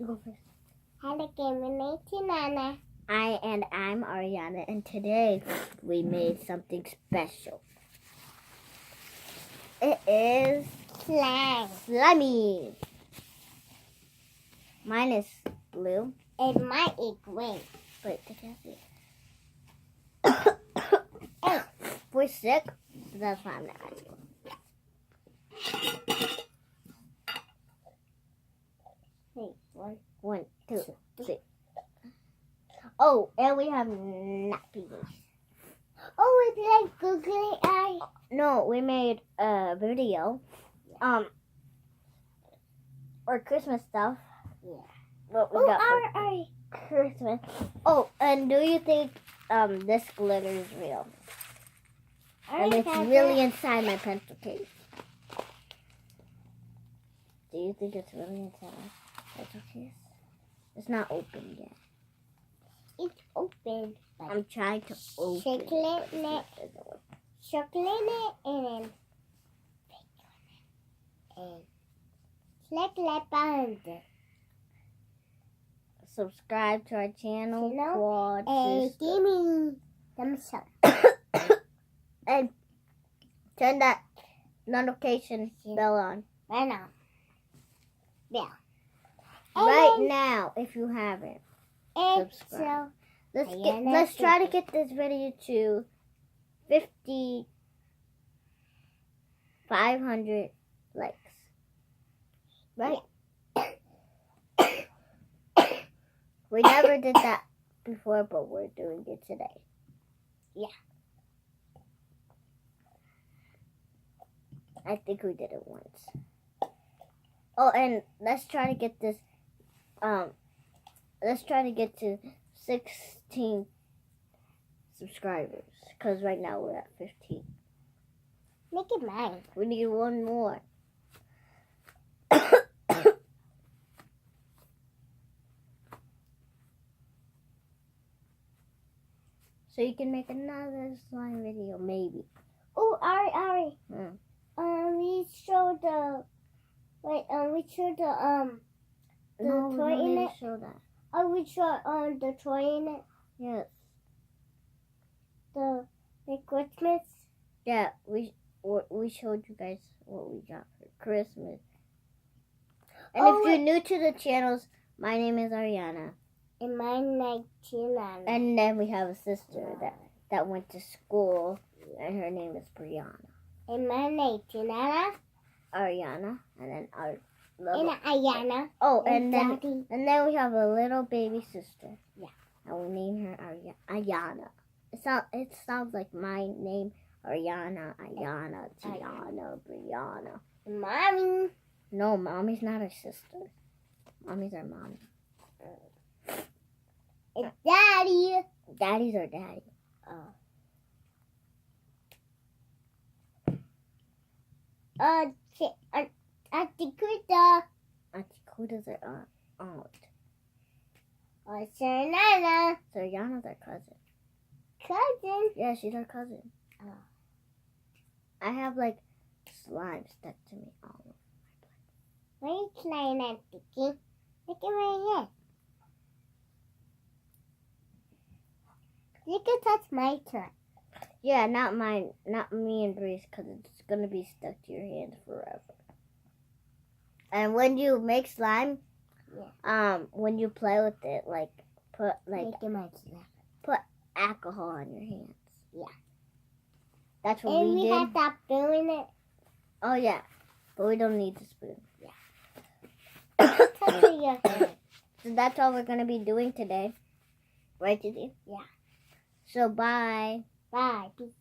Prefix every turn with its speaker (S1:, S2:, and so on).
S1: Go first.
S2: Hello, Nana.
S1: I'm Ariana, and today we made something special. It is slimy. Mine is blue.
S2: And mine is green.
S1: Wait, did you see? We're sick, so that's why I'm not asking.
S2: Wait,
S1: One, two, three. Oh, and we have nappies.
S2: Oh, it's like googly eye.
S1: No, we made a video. Or Christmas stuff.
S2: Yeah.
S1: What we
S2: Oh,
S1: got for
S2: our
S1: Christmas. Oh, and do you think this glitter is real? And it's really inside my pencil case. Do you think it's really inside my pencil case? It's not open yet.
S2: It's open.
S1: I'm trying to open
S2: Chocolate
S1: it.
S2: Chocolate and chocolate band.
S1: Subscribe to our channel, Quad
S2: And
S1: Sister.
S2: give me thumbs up.
S1: And turn that notification bell on.
S2: Right now. Yeah.
S1: Right now, if you haven't.
S2: And
S1: Subscribe.
S2: so,
S1: Let's try to get this video to 500 likes. Right? We never did that before, but we're doing it today.
S2: Yeah.
S1: I think we did it once. Oh, and let's try to get this, let's try to get to 16 subscribers, because right now we're at 15.
S2: Make it mine.
S1: We need one more. So you can make another slime video, maybe.
S2: Oh, Ari.
S1: Hmm.
S2: We showed the. Wait. We showed the
S1: No, we
S2: toy
S1: don't
S2: in
S1: need
S2: it.
S1: to show that.
S2: Oh, we showed the toy in it.
S1: Yes.
S2: The Christmas.
S1: Yeah, we showed you guys what we got for Christmas. And if you're new to the channels, my name is Ariana.
S2: And mine like Tina.
S1: And then we have a sister that went to school, and her name is Brianna.
S2: And mine like Tina.
S1: Ariana, and then our
S2: And
S1: little.
S2: Ayana.
S1: Oh,
S2: And
S1: then we have a little baby sister.
S2: Yeah.
S1: And we name her Ayana. It sounds like my name, Ariana, Ayana, Tiana, Brianna.
S2: Mommy.
S1: No, Mommy's not our sister. Mommy's our mommy.
S2: And Daddy.
S1: Daddy's our daddy.
S2: Auntie Kuda.
S1: Auntie Kuda's our aunt.
S2: Nana.
S1: So Ayana's our cousin.
S2: Cousin.
S1: Yeah, she's our cousin. I have like slime stuck to me all over.
S2: Why are you trying at Tiki? Look at my head. You can touch my turn.
S1: Yeah, not mine, not me and Breeze, because it's going to be stuck to your hands forever. And when you make slime, when you play with it, put alcohol on your hands.
S2: Yeah.
S1: That's what
S2: And
S1: we did.
S2: have that spoon in it.
S1: Oh, yeah. But we don't need the spoon.
S2: Touch your hand.
S1: So that's all we're going to be doing today. Right, Judy?
S2: Yeah.
S1: So, bye.
S2: Bye. Peace.